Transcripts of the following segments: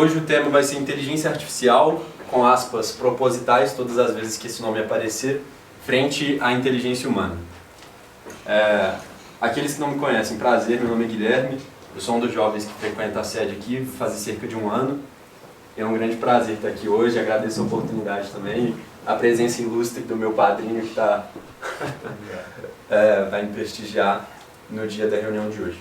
Hoje o tema vai ser inteligência artificial, com aspas propositais, todas as vezes que esse nome aparecer, frente à inteligência humana. Aqueles que não me conhecem, prazer, meu nome é Guilherme, eu sou um dos jovens que frequenta a sede aqui, faz cerca de um ano. É um grande prazer estar aqui hoje, agradeço a oportunidade também, a presença ilustre do meu padrinho que vai me prestigiar no dia da reunião de hoje.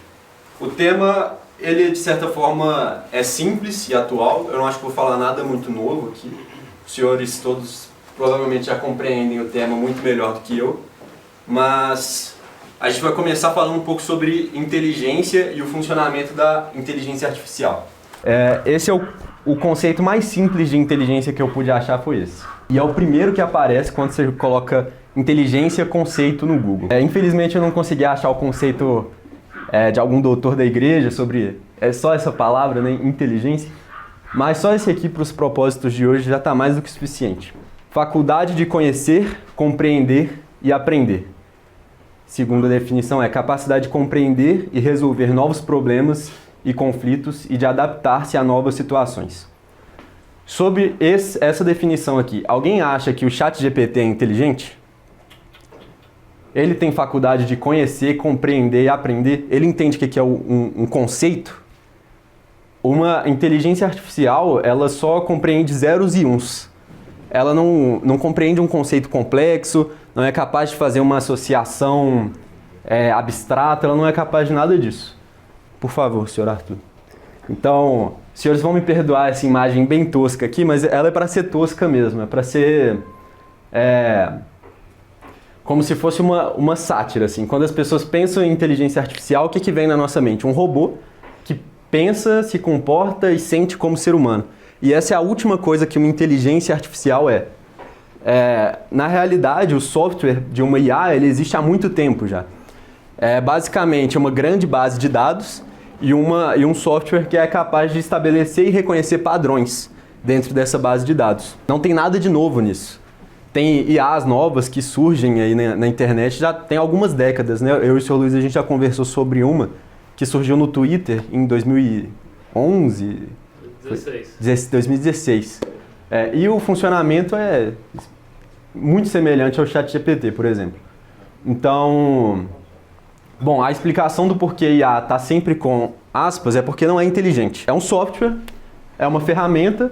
O tema, ele de certa forma é simples e atual, eu não acho que vou falar nada muito novo aqui. Os senhores todos provavelmente já compreendem o tema muito melhor do que eu, mas a gente vai começar falando um pouco sobre inteligência e o funcionamento da inteligência artificial. Esse é o conceito mais simples de inteligência que eu pude achar foi esse. E é o primeiro que aparece quando você coloca inteligência conceito no Google. Infelizmente eu não consegui achar o conceito de algum doutor da igreja sobre só essa palavra, né, inteligência, mas só esse aqui para os propósitos de hoje já está mais do que suficiente. Faculdade de conhecer, compreender e aprender. Segunda definição é capacidade de compreender e resolver novos problemas e conflitos e de adaptar-se a novas situações. Sobre essa definição aqui, alguém acha que o ChatGPT é inteligente? Ele tem faculdade de conhecer, compreender e aprender? Ele entende o que é um conceito? Uma inteligência artificial, ela só compreende zeros e uns. Ela não compreende um conceito complexo, não é capaz de fazer uma associação abstrata, ela não é capaz de nada disso. Por favor, senhor Arthur. Então, os senhores vão me perdoar essa imagem bem tosca aqui, mas ela é para ser tosca mesmo, é para ser como se fosse uma sátira, assim. Quando as pessoas pensam em inteligência artificial, o que vem na nossa mente? Um robô que pensa, se comporta e sente como ser humano. E essa é a última coisa que uma inteligência artificial é. Na realidade, o software de uma IA, ele existe há muito tempo já. É basicamente uma grande base de dados e um software que é capaz de estabelecer e reconhecer padrões dentro dessa base de dados. Não tem nada de novo nisso. Tem IAs novas que surgem aí na internet já tem algumas décadas, né? Eu e o Sr. Luiz, a gente já conversou sobre uma que surgiu no Twitter em 2011... 2016. E o funcionamento é muito semelhante ao ChatGPT, por exemplo. Então, bom, a explicação do porquê IA está sempre com aspas é porque não é inteligente. É um software, é uma ferramenta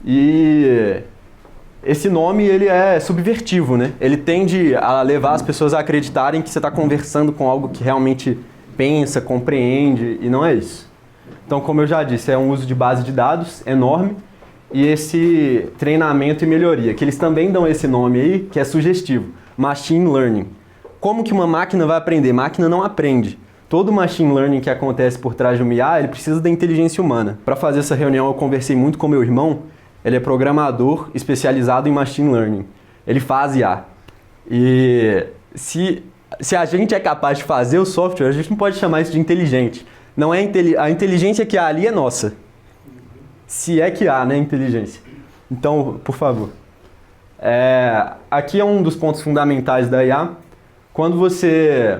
e esse nome ele é subvertivo, né? Ele tende a levar as pessoas a acreditarem que você está conversando com algo que realmente pensa, compreende e não é isso. Então, como eu já disse, é um uso de base de dados enorme e esse treinamento e melhoria, que eles também dão esse nome aí, que é sugestivo, Machine Learning. Como que uma máquina vai aprender? Máquina não aprende. Todo Machine Learning que acontece por trás de uma IA, ele precisa da inteligência humana. Para fazer essa reunião, eu conversei muito com meu irmão, ele é programador especializado em Machine Learning. Ele faz IA. E se a gente é capaz de fazer o software, a gente não pode chamar isso de inteligente. Não é a inteligência que há ali é nossa. Se é que há, né, inteligência. Então, por favor. Aqui é um dos pontos fundamentais da IA. Quando você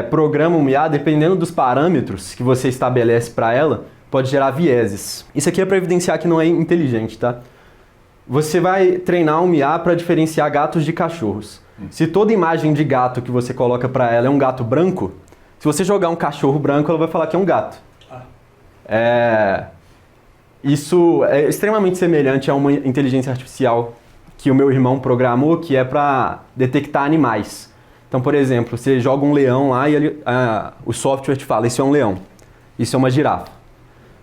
programa uma IA, dependendo dos parâmetros que você estabelece para ela, pode gerar vieses. Isso aqui é para evidenciar que não é inteligente, tá? Você vai treinar uma IA para diferenciar gatos de cachorros. Se toda imagem de gato que você coloca para ela é um gato branco, se você jogar um cachorro branco, ela vai falar que é um gato. Isso é extremamente semelhante a uma inteligência artificial que o meu irmão programou, que é para detectar animais. Então, por exemplo, você joga um leão lá e o software te fala, isso é um leão, isso é uma girafa.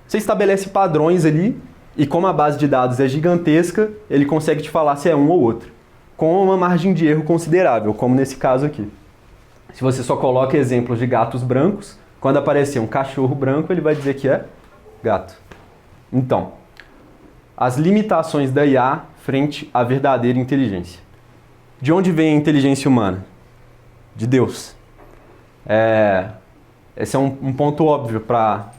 Você estabelece padrões ali e como a base de dados é gigantesca, ele consegue te falar se é um ou outro, com uma margem de erro considerável, como nesse caso aqui. Se você só coloca exemplos de gatos brancos, quando aparecer um cachorro branco, ele vai dizer que é gato. Então, as limitações da IA frente à verdadeira inteligência. De onde vem a inteligência humana? De Deus. Esse é um ponto óbvio para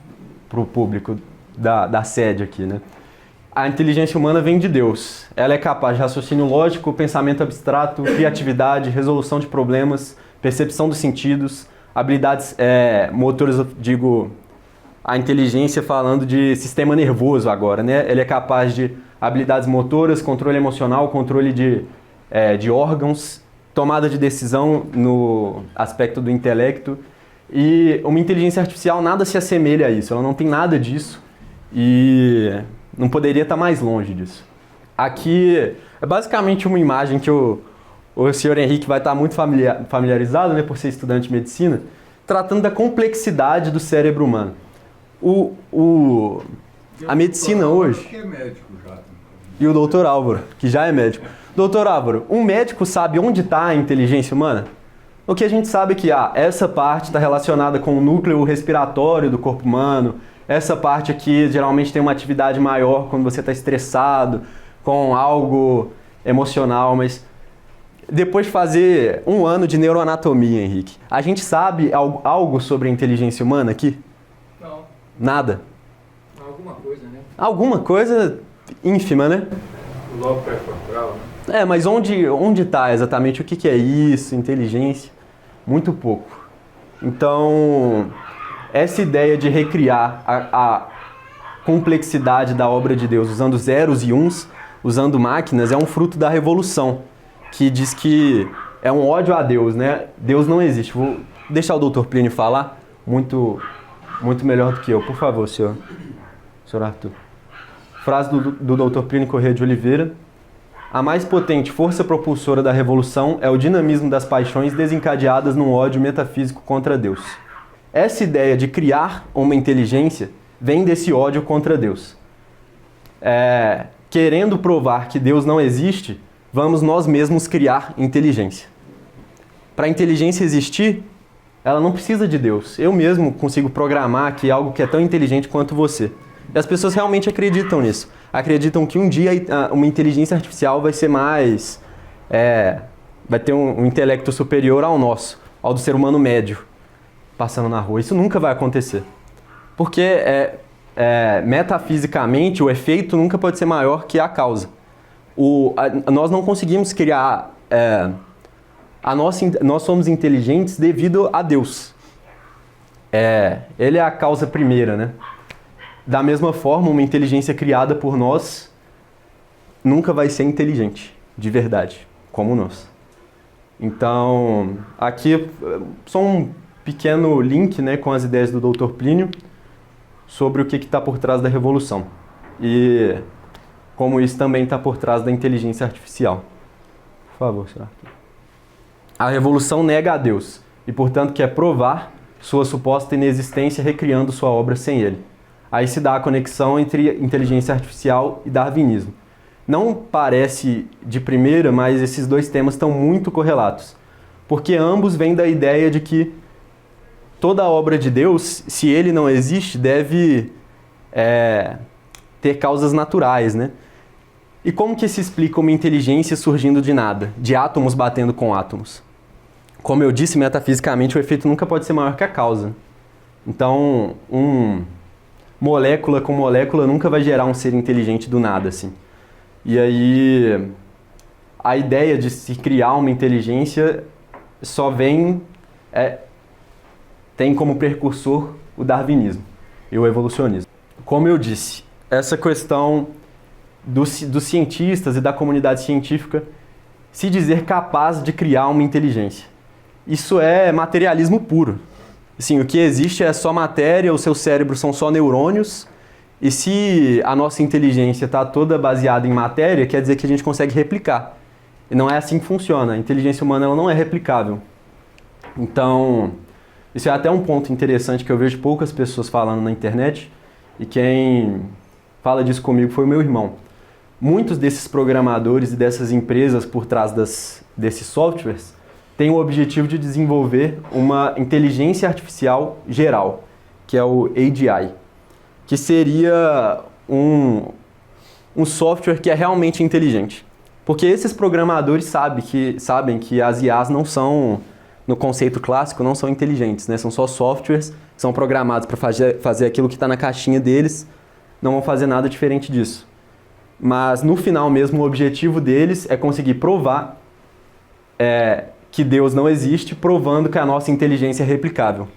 o público da sede aqui, né? A inteligência humana vem de Deus. Ela é capaz de raciocínio lógico, pensamento abstrato, criatividade, resolução de problemas, percepção dos sentidos, habilidades motoras, a inteligência falando de sistema nervoso agora, né? Ele é capaz de habilidades motoras, controle emocional, controle de órgãos, tomada de decisão no aspecto do intelecto. E uma inteligência artificial nada se assemelha a isso, ela não tem nada disso e não poderia estar mais longe disso. Aqui é basicamente uma imagem que o senhor Henrique vai estar muito familiarizado, né, por ser estudante de medicina, tratando da complexidade do cérebro humano. A medicina hoje... Que é médico já. E o doutor Álvaro, que já é médico. Doutor Álvaro, um médico sabe onde está a inteligência humana? O que a gente sabe é que essa parte está relacionada com o núcleo respiratório do corpo humano, essa parte aqui geralmente tem uma atividade maior quando você está estressado, com algo emocional, mas depois de fazer 1 ano de neuroanatomia, Henrique, a gente sabe algo sobre a inteligência humana aqui? Não. Nada? Alguma coisa, né? Alguma coisa ínfima, né? O lobo pré-frontal, né? Mas onde está exatamente? O que é isso? Inteligência? Muito pouco. Então, essa ideia de recriar a complexidade da obra de Deus usando zeros e uns, usando máquinas, é um fruto da revolução, que diz que é um ódio a Deus, né? Deus não existe. Vou deixar o Dr. Plínio falar, muito melhor do que eu. Por favor, senhor Arthur. Frase do Dr. Plínio Corrêa de Oliveira. A mais potente força propulsora da revolução é o dinamismo das paixões desencadeadas num ódio metafísico contra Deus. Essa ideia de criar uma inteligência vem desse ódio contra Deus. Querendo provar que Deus não existe, vamos nós mesmos criar inteligência. Para a inteligência existir, ela não precisa de Deus. Eu mesmo consigo programar aqui algo que é tão inteligente quanto você. E as pessoas realmente acreditam nisso. Acreditam que um dia uma inteligência artificial vai ser mais... vai ter um intelecto superior ao nosso, ao do ser humano médio, passando na rua. Isso nunca vai acontecer. Porque, metafisicamente, o efeito nunca pode ser maior que a causa. Nós não conseguimos criar... nós somos inteligentes devido a Deus. Ele é a causa primeira, né? Da mesma forma, uma inteligência criada por nós nunca vai ser inteligente, de verdade, como nós. Então, aqui só um pequeno link, né, com as ideias do Dr. Plínio sobre o que está por trás da revolução. E como isso também está por trás da inteligência artificial. Por favor, senhor Arthur. A revolução nega a Deus e, portanto, quer provar sua suposta inexistência recriando sua obra sem ele. Aí se dá a conexão entre inteligência artificial e darwinismo. Não parece de primeira, mas esses dois temas estão muito correlatos. Porque ambos vêm da ideia de que toda obra de Deus, se ele não existe, deve ter causas naturais, né? E como que se explica uma inteligência surgindo de nada, de átomos batendo com átomos? Como eu disse, metafisicamente, o efeito nunca pode ser maior que a causa. Então, molécula com molécula nunca vai gerar um ser inteligente do nada, assim. E aí, a ideia de se criar uma inteligência só tem como precursor o darwinismo e o evolucionismo. Como eu disse, essa questão dos cientistas e da comunidade científica se dizer capaz de criar uma inteligência. Isso é materialismo puro. Assim, o que existe é só matéria, os seus cérebros são só neurônios, e se a nossa inteligência está toda baseada em matéria, quer dizer que a gente consegue replicar. E não é assim que funciona. A inteligência humana ela não é replicável. Então, isso é até um ponto interessante que eu vejo poucas pessoas falando na internet, e quem fala disso comigo foi o meu irmão. Muitos desses programadores e dessas empresas por trás desses softwares têm o objetivo de desenvolver uma inteligência artificial geral, que é o AGI, que seria um software que é realmente inteligente. Porque esses programadores sabem que as IAs não são, no conceito clássico, não são inteligentes, né? São só softwares, são programados para fazer aquilo que está na caixinha deles, não vão fazer nada diferente disso. Mas no final mesmo, o objetivo deles é conseguir provar que Deus não existe, provando que a nossa inteligência é replicável.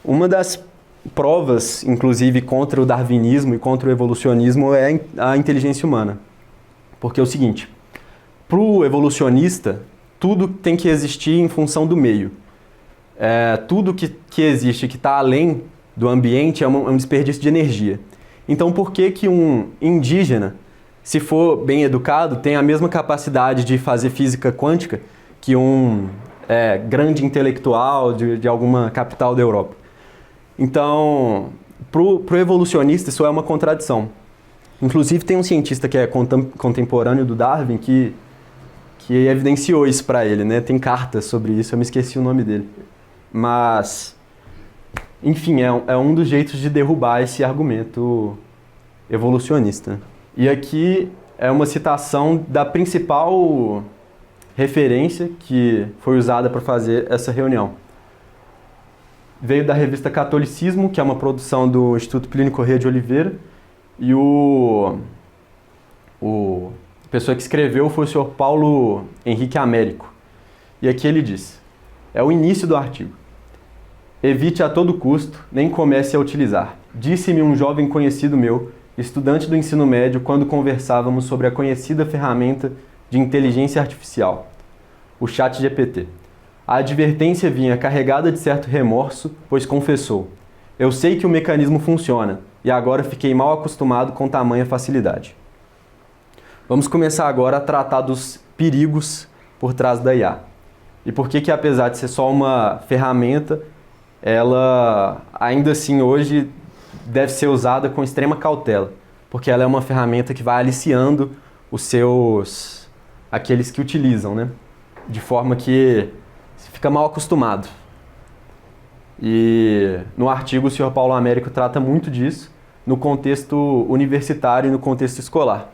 Uma das provas, inclusive, contra o darwinismo e contra o evolucionismo é a inteligência humana. Porque é o seguinte, para o evolucionista, tudo tem que existir em função do meio. Tudo que existe, que está além do ambiente, é um desperdício de energia. Então, por que um indígena, se for bem educado, tem a mesma capacidade de fazer física quântica que um grande intelectual de alguma capital da Europa? Então, pro evolucionista, isso é uma contradição. Inclusive, tem um cientista que é contemporâneo do Darwin que evidenciou isso para ele, né? Tem cartas sobre isso, eu me esqueci o nome dele. Mas, enfim, é um dos jeitos de derrubar esse argumento evolucionista. E aqui é uma citação da principal referência que foi usada para fazer essa reunião. Veio da revista Catolicismo, que é uma produção do Instituto Plínio Corrêa de Oliveira, e a pessoa que escreveu foi o senhor Paulo Henrique Américo. E aqui ele diz, é o início do artigo. Evite a todo custo, nem comece a utilizar. Disse-me um jovem conhecido meu, estudante do ensino médio, quando conversávamos sobre a conhecida ferramenta de inteligência artificial, o ChatGPT. A advertência vinha carregada de certo remorso, pois confessou: eu sei que o mecanismo funciona, e agora fiquei mal acostumado com tamanha facilidade. Vamos começar agora a tratar dos perigos por trás da IA. E por que apesar de ser só uma ferramenta, ela ainda assim hoje deve ser usada com extrema cautela, porque ela é uma ferramenta que vai aliciando aqueles que utilizam, né? De forma que você fica mal acostumado. E no artigo o Sr. Paulo Américo trata muito disso no contexto universitário e no contexto escolar.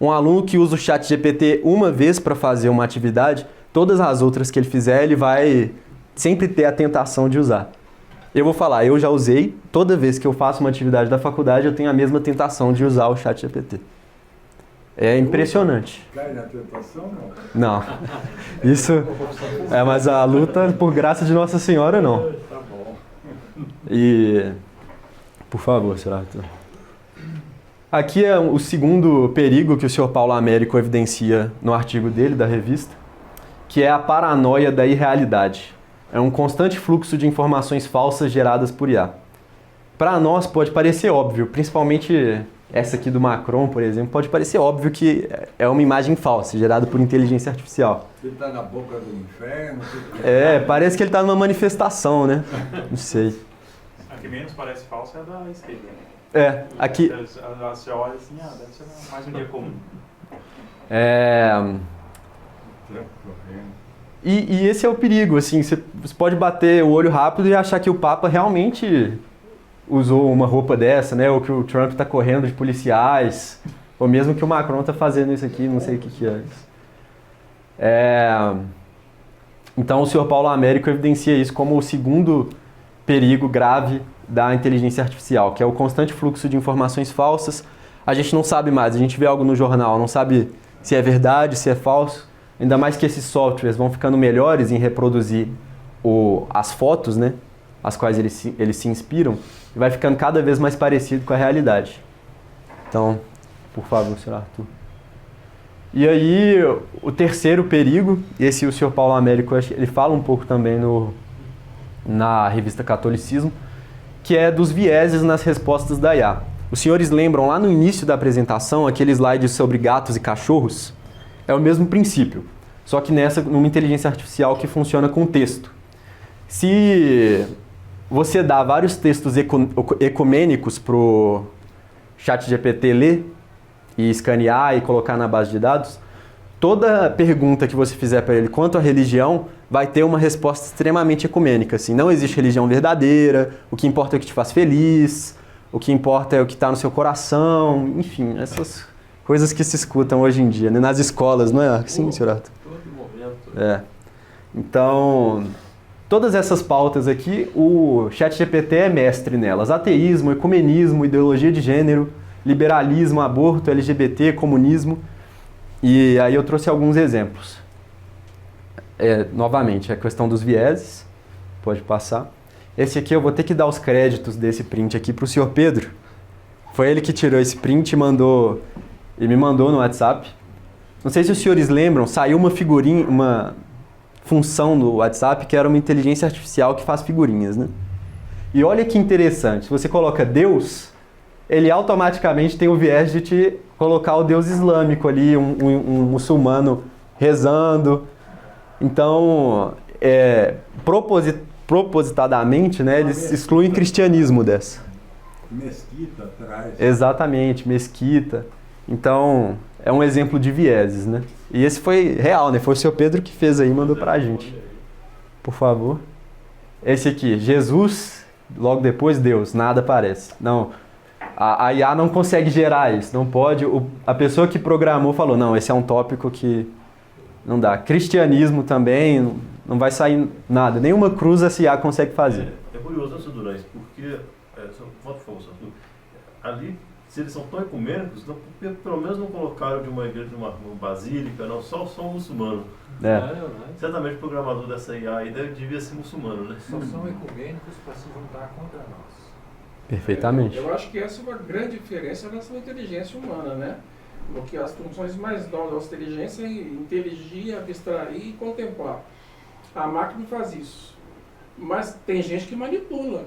Um aluno que usa o ChatGPT uma vez para fazer uma atividade, todas as outras que ele fizer, ele vai sempre ter a tentação de usar. Eu vou falar, eu já usei, toda vez que eu faço uma atividade da faculdade, eu tenho a mesma tentação de usar o ChatGPT. É impressionante. Cai na tentação, não? Não. Isso mas a luta, por graça de Nossa Senhora, não. Tá bom. E, por favor, Sr. Arthur. Aqui é o segundo perigo que o Sr. Paulo Américo evidencia no artigo dele, da revista, que é a paranoia da irrealidade. É um constante fluxo de informações falsas geradas por IA. Para nós pode parecer óbvio, principalmente essa aqui do Macron, por exemplo, pode parecer óbvio que é uma imagem falsa, gerada por inteligência artificial. Ele está na boca do inferno. Parece que ele está numa manifestação, né? Não sei. A que menos parece falsa é a da esquerda. Aqui... Você olha assim, deve ser mais um dia comum. E esse é o perigo, assim, você pode bater o olho rápido e achar que o Papa realmente usou uma roupa dessa, né? Ou que o Trump está correndo de policiais, ou mesmo que o Macron está fazendo isso aqui, não sei o que é isso. Então o Sr. Paulo Américo evidencia isso como o segundo perigo grave da inteligência artificial, que é o constante fluxo de informações falsas. A gente não sabe mais, a gente vê algo no jornal, não sabe se é verdade, se é falso. Ainda mais que esses softwares vão ficando melhores em reproduzir as fotos, né, as quais eles se inspiram, e vai ficando cada vez mais parecido com a realidade. Então, por favor, Sr. Arthur. E aí, o terceiro perigo, esse o Sr. Paulo Américo, ele fala um pouco também na revista Catolicismo, que é dos vieses nas respostas da IA. Os senhores lembram lá no início da apresentação, aquele slide sobre gatos e cachorros? É o mesmo princípio, só que numa inteligência artificial que funciona com texto. Se você dá vários textos ecumênicos para o ChatGPT ler e escanear e colocar na base de dados, toda pergunta que você fizer para ele quanto à religião vai ter uma resposta extremamente ecumênica. Assim, não existe religião verdadeira, o que importa é o que te faz feliz, o que importa é o que está no seu coração, enfim, essas coisas que se escutam hoje em dia, né? Nas escolas, não é assim, Sr. Arthur? Todo momento. Então, todas essas pautas aqui, o ChatGPT é mestre nelas. Ateísmo, ecumenismo, ideologia de gênero, liberalismo, aborto, LGBT, comunismo. E aí eu trouxe alguns exemplos. Novamente, a questão dos vieses, pode passar. Esse aqui eu vou ter que dar os créditos desse print aqui pro senhor Pedro. Foi ele que tirou esse print e me mandou no WhatsApp. Não sei se os senhores lembram, saiu uma figurinha, uma função do WhatsApp que era uma inteligência artificial que faz figurinhas, né? E olha que interessante, se você coloca Deus, ele automaticamente tem o viés de te colocar o Deus islâmico ali, um muçulmano rezando. Então, propositadamente, né, eles excluem o cristianismo dessa. Mesquita atrás. Exatamente, mesquita. Então, é um exemplo de vieses, né? E esse foi real, né? Foi o senhor Pedro que fez aí e mandou pra gente. Por favor. Esse aqui, Jesus, logo depois Deus, nada aparece. Não, a IA não consegue gerar isso, não pode. A pessoa que programou falou, não, esse é um tópico que não dá. Cristianismo também, não vai sair nada. Nenhuma cruz essa IA consegue fazer. É curioso, Sr. Durães, porque, por favor, ali, se eles são tão ecumênicos, então, pelo menos não colocaram de uma igreja, de uma basílica, não, só um muçulmano. Certamente o programador dessa IA aí devia ser muçulmano, né? Só são ecumênicos para se juntar contra nós. Perfeitamente. Eu acho que essa é uma grande diferença na sua inteligência humana, né? Porque as funções mais novas da nossa inteligência é inteligir, abstrair e contemplar. A máquina faz isso. Mas tem gente que manipula.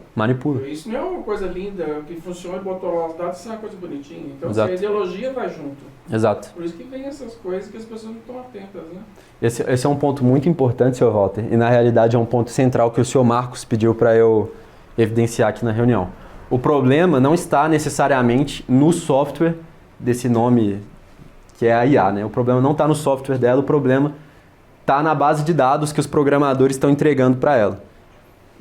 Isso não é uma coisa linda, que funciona e botou lá os dados, isso é uma coisa bonitinha. Então, a ideologia vai junto. Exato. Por isso que vem essas coisas que as pessoas não estão atentas, né? Esse é um ponto muito importante, Sr. Walter, e na realidade é um ponto central que o Sr. Marcos pediu para eu evidenciar aqui na reunião. O problema não está necessariamente no software desse nome que é a IA, né? O problema não está no software dela, o problema está na base de dados que os programadores estão entregando para ela.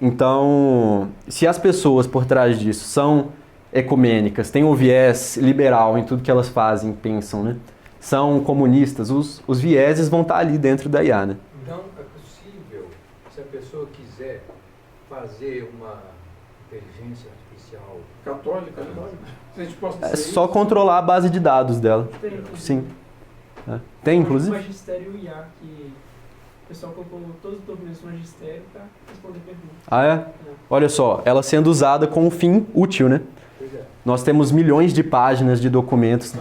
Então, se as pessoas por trás disso são ecumênicas, têm o viés liberal em tudo que elas fazem, pensam, né? São comunistas, os vieses vão estar ali dentro da IA, né? Então, é possível, se a pessoa quiser fazer uma inteligência artificial católica, se a gente possa dizer só isso? Controlar a base de dados dela. Tem, sim. Tem, inclusive? O magistério IA, que o pessoal colocou todos os documentos do magistério para responder perguntas. Ah, é? Olha só, ela sendo usada com um fim útil, né? Pois é. Nós temos milhões de páginas de documentos.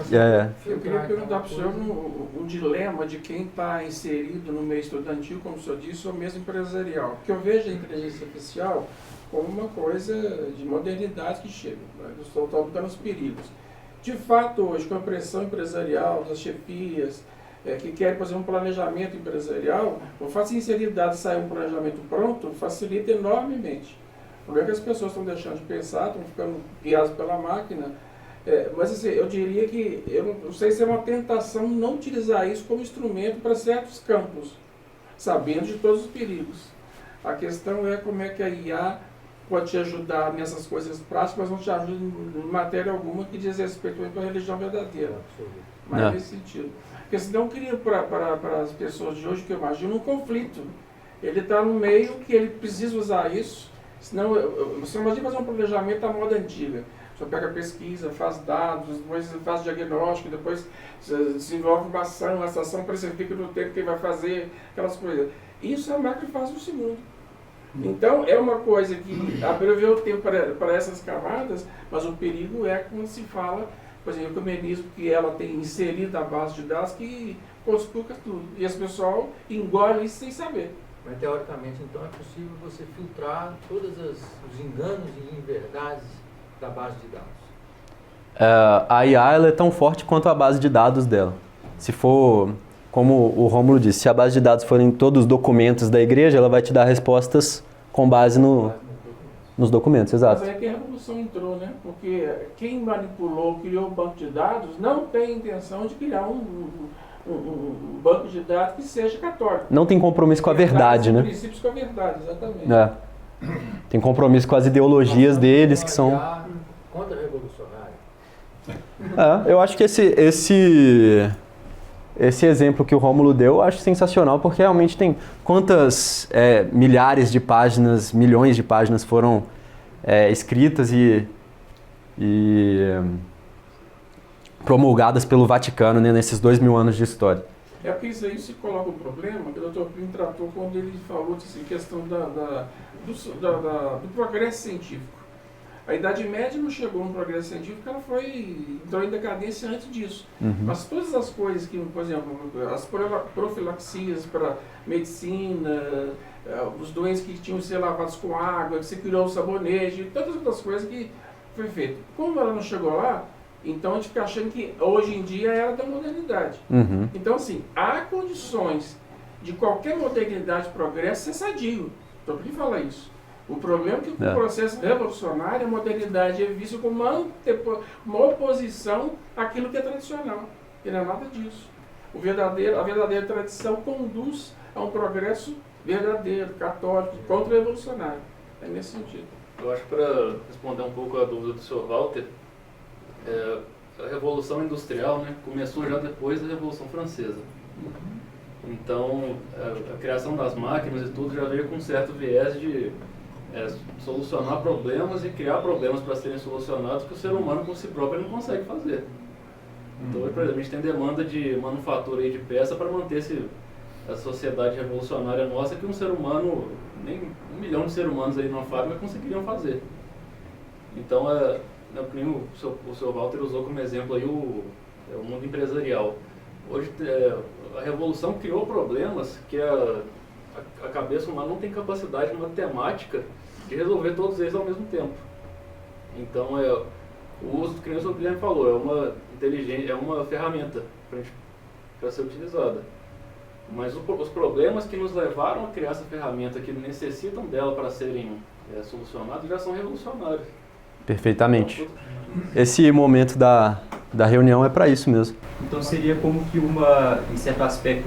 Eu queria perguntar para o senhor o dilema de quem está inserido no meio estudantil, como o senhor disse, ou mesmo empresarial. Porque eu vejo a inteligência artificial como uma coisa de modernidade que chega. Né? Eu estou tocando os perigos. De fato, hoje, com a pressão empresarial, das chefias, que querem fazer um planejamento empresarial, o fato de inserir dados e sair um planejamento pronto facilita enormemente. O problema é que as pessoas estão deixando de pensar, estão ficando guiadas pela máquina. Mas assim, eu diria que, eu não sei se é uma tentação não utilizar isso como instrumento para certos campos, sabendo de todos os perigos. A questão é como é que a IA pode te ajudar nessas coisas práticas, mas não te ajuda em matéria alguma que diz respeito à religião verdadeira. Mas nesse sentido. Porque senão cria para as pessoas de hoje, que eu imagino, um conflito. Ele está no meio que ele precisa usar isso, senão você imagina fazer um planejamento à moda antiga. Você pega pesquisa, faz dados, depois faz diagnóstico, depois desenvolve uma ação, essa ação precifica no tempo que ele vai fazer, aquelas coisas. Isso a máquina faz no segundo. Então é uma coisa que abrevia o tempo para essas camadas, mas o perigo é quando se fala, por exemplo, o ecumenismo que ela tem inserido na base de dados que conspurca tudo. E as pessoas engolem isso sem saber. Mas teoricamente então é possível você filtrar todos os enganos e inverdades da base de dados. A IA ela é tão forte quanto a base de dados dela. Se for, como o Rômulo disse, se a base de dados forem todos os documentos da igreja, ela vai te dar respostas com base nos documentos, exato. Mas é que a revolução entrou, né? Porque quem manipulou, criou o banco de dados, não tem intenção de criar um banco de dados que seja católico. Não tem compromisso com a verdade, né? Princípios com a verdade, exatamente. Tem compromisso com as ideologias deles que são... Contra-revolucionário. Eu acho que esse exemplo que o Rômulo deu, eu acho sensacional, porque realmente tem quantas milhares de páginas, milhões de páginas foram escritas e promulgadas pelo Vaticano, né, nesses 2000 anos de história. É porque isso aí se coloca um problema que o Dr. Plínio tratou quando ele falou assim, questão do progresso científico. A Idade Média não chegou no progresso científico, ela entrou em decadência antes disso. Mas todas as coisas que, por exemplo, as profilaxias para medicina, os doentes que tinham que ser lavados com água, que se criou o sabonete, tantas outras coisas que foi feito. Como ela não chegou lá, então a gente fica achando que hoje em dia é a era da modernidade. Então, assim, há condições de qualquer modernidade e progresso ser sadio. Então, por que falar isso? O problema é que o processo revolucionário, a modernidade é vista como uma oposição àquilo que é tradicional. E não é nada disso. A verdadeira tradição conduz a um progresso verdadeiro, católico, contra-revolucionário. É nesse sentido. Eu acho que para responder um pouco a dúvida do Sr. Walter, a Revolução Industrial, né, começou já depois da Revolução Francesa. Então, a criação das máquinas e tudo já veio com um certo viés de solucionar problemas e criar problemas para serem solucionados que o ser humano por si próprio não consegue fazer. Então, por exemplo, a gente tem demanda de manufatura e de peça para manter a sociedade revolucionária nossa que um ser humano, nem 1 milhão de seres humanos aí numa fábrica conseguiriam fazer. Então, o Sr. Walter usou como exemplo aí o mundo empresarial. Hoje, a revolução criou problemas que a cabeça humana não tem capacidade matemática de resolver todos eles ao mesmo tempo. Então, o uso que o Sr. Guilherme falou, é uma ferramenta para ser utilizada. Mas os problemas que nos levaram a criar essa ferramenta, que necessitam dela para serem solucionados, já são revolucionários. Perfeitamente. Esse momento da reunião é para isso mesmo. Então seria como que em certo aspecto,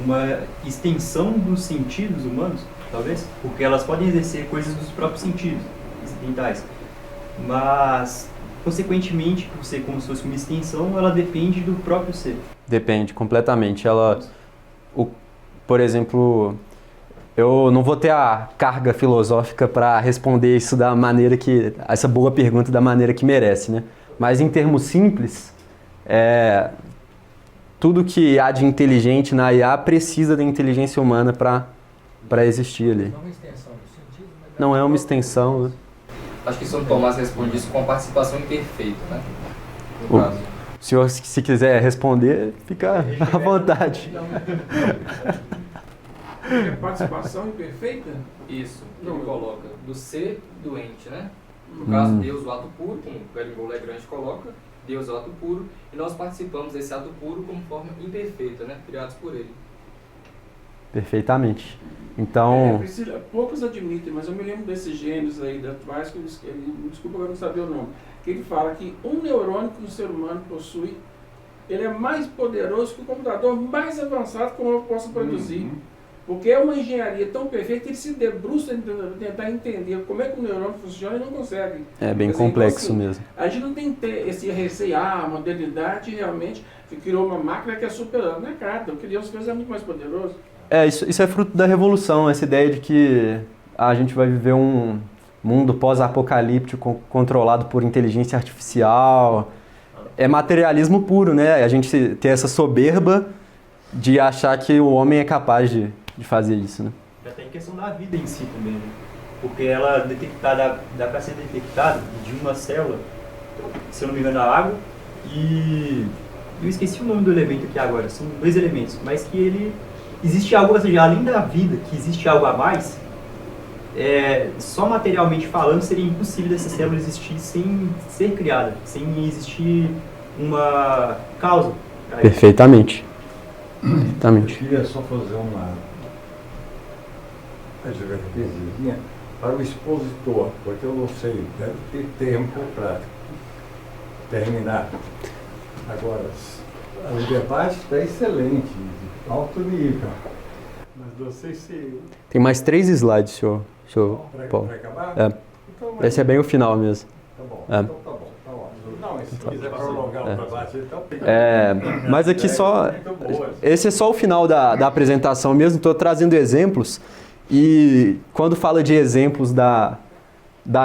uma extensão dos sentidos humanos, talvez, porque elas podem exercer coisas dos próprios sentidos ocidentais, mas consequentemente, por ser como se fosse uma extensão, ela depende do próprio ser. Depende completamente. Por exemplo, eu não vou ter a carga filosófica para responder isso essa boa pergunta da maneira que merece, né? Mas em termos simples, tudo que há de inteligente na IA precisa da inteligência humana para existir ali. Não é uma extensão do sentido, mas não é uma extensão, né? Acho que o Sr. Tomás responde isso com a participação imperfeita, né? No caso. O senhor, se quiser responder, fica à vontade. Participação imperfeita? Isso, que ele coloca do ser doente, né? No caso, Deus, o ato puro, como o Galileu Lagrange coloca, Deus é o ato puro, e nós participamos desse ato puro como forma imperfeita, né? Criados por ele. Perfeitamente. Então... poucos admitem, mas eu me lembro desses gênios aí atuais, desculpa eu não sabia o nome, que ele fala que um neurônio que o ser humano possui, ele é mais poderoso que o computador mais avançado que eu posso produzir. Porque é uma engenharia tão perfeita que ele se debruça em tentar entender como é que o neurônio funciona e não consegue. É bem complexo então, assim, mesmo. A gente não tem que ter esse receio, a modernidade realmente criou uma máquina que é superando. Não é cara, o que Deus fez é muito mais poderoso. Isso é fruto da revolução, essa ideia de que a gente vai viver um mundo pós-apocalíptico controlado por inteligência artificial. É materialismo puro, né? A gente tem essa soberba de achar que o homem é capaz de fazer isso, né? Já tem questão da vida em si também, né? Porque ela dá para ser detectada de uma célula, se eu não me engano, a água, e eu esqueci o nome do elemento aqui agora, são 2 elementos, mas que existe algo, ou seja, além da vida, que existe algo a mais, só materialmente falando seria impossível dessa célula existir sem ser criada, sem existir uma causa. Perfeitamente. Perfeitamente. Eu queria só fazer uma advertência para o expositor, porque eu não sei, deve ter tempo para terminar. Agora, o debate está excelente, de alto nível. Mas não sei se... Tem mais 3 slides, senhor Paulo. Para acabar? Então, esse é bem o final mesmo. Tá bom, então tá bom. Tá ótimo. Não, se quiser prolongar o debate, então... Mas aqui só... Esse é só o final da apresentação mesmo, estou trazendo exemplos. E quando fala de exemplos da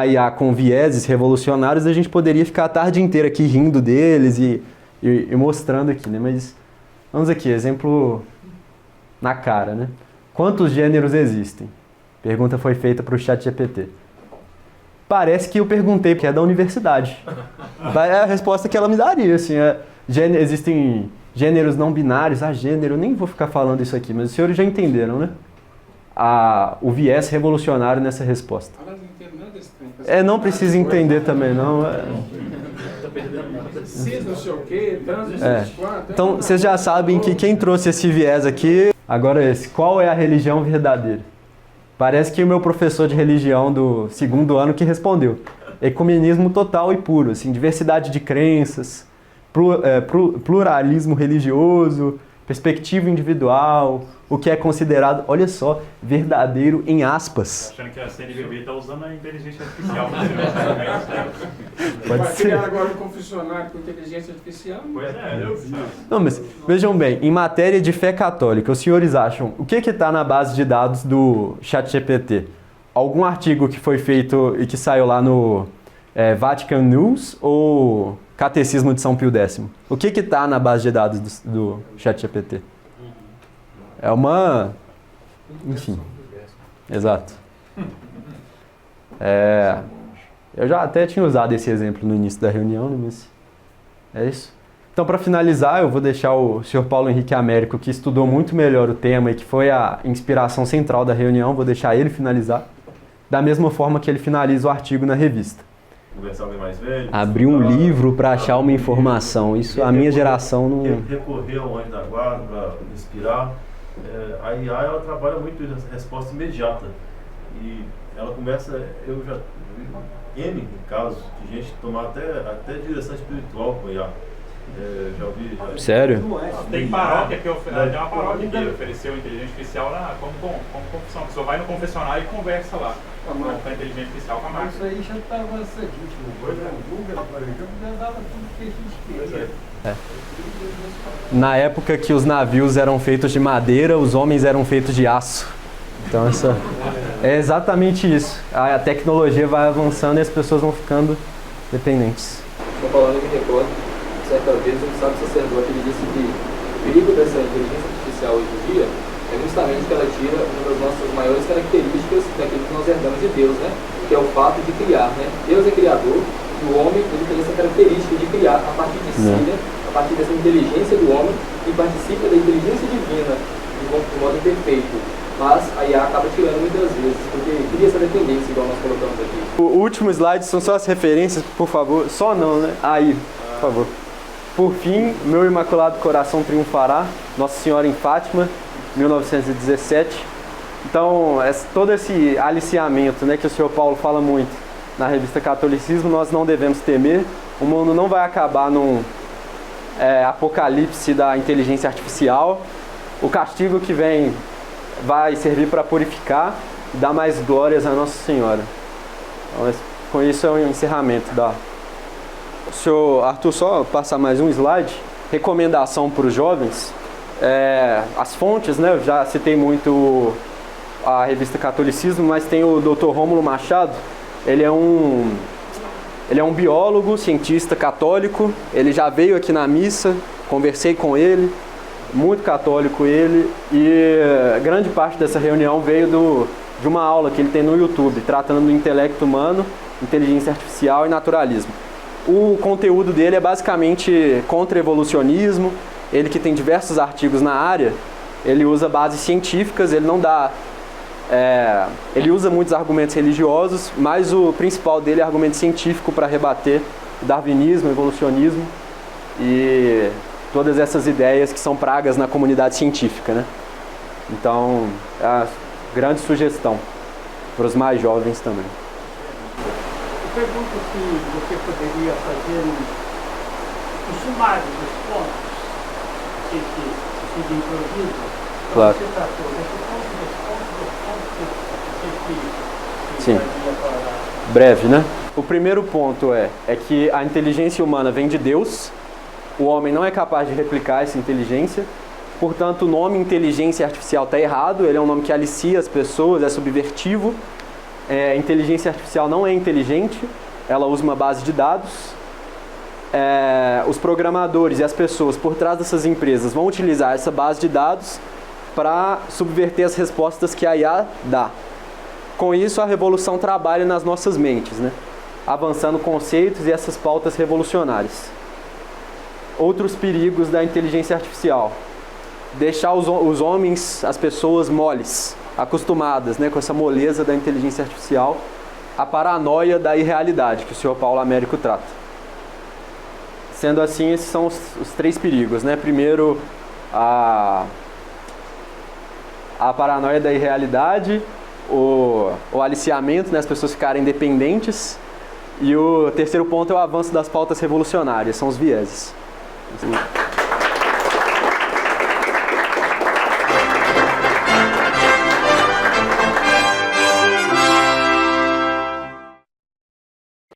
IA com vieses revolucionários, a gente poderia ficar a tarde inteira aqui rindo deles e mostrando aqui, né? Mas Vamos aqui, exemplo na cara, né? Quantos gêneros existem? Pergunta foi feita para o ChatGPT. Parece que eu perguntei, porque é da universidade. É a resposta que ela me daria, assim. Existem gêneros não binários. Gênero, eu nem vou ficar falando isso aqui, mas os senhores já entenderam, né? O viés revolucionário nessa resposta. Não precisa entender também, não. Cis, não sei o quê, trans, Então, vocês já sabem que quem trouxe esse viés aqui... Agora qual é a religião verdadeira? Parece que o meu professor de religião do 2º ano que respondeu. Ecumenismo total e puro, assim, diversidade de crenças, pluralismo religioso, perspectiva individual, o que é considerado, olha só, verdadeiro em aspas. Achando que a CNBB está usando a inteligência artificial. Pode vai ser. criar agora um confessionário com inteligência artificial? Pois é, eu vi. Não, mas vejam bem, em matéria de fé católica, os senhores acham, o que está na base de dados do ChatGPT? Algum artigo que foi feito e que saiu lá no Vatican News ou Catecismo de São Pio X? O que está na base de dados do ChatGPT? É uma... Enfim. Exato. Eu já até tinha usado esse exemplo no início da reunião, né, mas é isso. Então, para finalizar, eu vou deixar o senhor Paulo Henrique Américo, que estudou muito melhor o tema e que foi a inspiração central da reunião, vou deixar ele finalizar, da mesma forma que ele finaliza o artigo na revista. Conversar com mais velho. Abrir um livro para achar uma informação. Isso a minha geração não... Recorrer ao anjo da guarda para inspirar. A IA ela trabalha muito nessa resposta imediata. E ela começa, eu já vi N casos de gente tomar até direção espiritual com a IA. Já ouvi. Sério? Tem paróquia que tem uma paróquia que ofereceu inteligência artificial como confissão. A pessoa vai no confessionário e conversa lá com a inteligência artificial com a máquina. Isso aí já estava seguinte, o Google, por exemplo, já dava tudo que a gente queria. Na época que os navios eram feitos de madeira, os homens eram feitos de aço. Então é exatamente isso. A tecnologia vai avançando e as pessoas vão ficando dependentes. Estou falando, eu me recordo, certa vez um sábio sacerdote ele disse que o perigo dessa inteligência artificial hoje em dia é justamente que ela tira uma das nossas maiores características daquilo que nós herdamos de Deus, né? Que é o fato de criar, né? Deus é criador e o homem ele tem essa característica de criar a partir de si, né? A partir dessa inteligência do homem que participa da inteligência divina de modo perfeito. Mas a IA acaba tirando muitas vezes, porque cria essa dependência, igual nós colocamos aqui. O último slide são só as referências, por favor. Só não, né? Aí, por favor. Por fim, meu Imaculado Coração Triunfará, Nossa Senhora em Fátima, 1917. Então, todo esse aliciamento, né, que o senhor Paulo fala muito na revista Catolicismo, nós não devemos temer. O mundo não vai acabar num apocalipse da inteligência artificial. O castigo que vem vai servir para purificar e dar mais glórias a Nossa Senhora. Então, com isso é o encerramento da... O senhor Arthur, só passar mais um slide. Recomendação para os jovens. As fontes, né? Eu já citei muito a revista Catolicismo, mas tem o Dr. Rômulo Machado. Ele é um biólogo, cientista católico. Ele já veio aqui na missa, conversei com ele, muito católico ele. E grande parte dessa reunião veio de uma aula que ele tem no YouTube, tratando do intelecto humano, inteligência artificial e naturalismo. O conteúdo dele é basicamente contra evolucionismo. Ele que tem diversos artigos na área, ele usa bases científicas, ele não dá... ele usa muitos argumentos religiosos, mas o principal dele é argumento científico para rebater darwinismo, evolucionismo e todas essas ideias que são pragas na comunidade científica, né? Então, é a grande sugestão para os mais jovens também. Pergunto se você poderia fazer um sumário dos pontos que se improviso. Claro. Você tratou dos pontos, Sim. Breve, né? O primeiro ponto é que a inteligência humana vem de Deus. O homem não é capaz de replicar essa inteligência. Portanto, o nome inteligência artificial está errado. Ele é um nome que alicia as pessoas, é subvertivo. Inteligência artificial não é inteligente, ela usa uma base de dados. os programadores e as pessoas por trás dessas empresas vão utilizar essa base de dados para subverter as respostas que a IA dá. Com isso, a revolução trabalha nas nossas mentes, né? Avançando conceitos e essas pautas revolucionárias. Outros perigos da inteligência artificial. Deixar os homens, as pessoas moles, acostumadas, né, com essa moleza da inteligência artificial, a paranoia da irrealidade que o senhor Paulo Américo trata. Sendo assim, esses são os 3 perigos, né? Primeiro, a paranoia da irrealidade, o aliciamento, né, as pessoas ficarem dependentes, e o terceiro ponto é o avanço das pautas revolucionárias, são os vieses.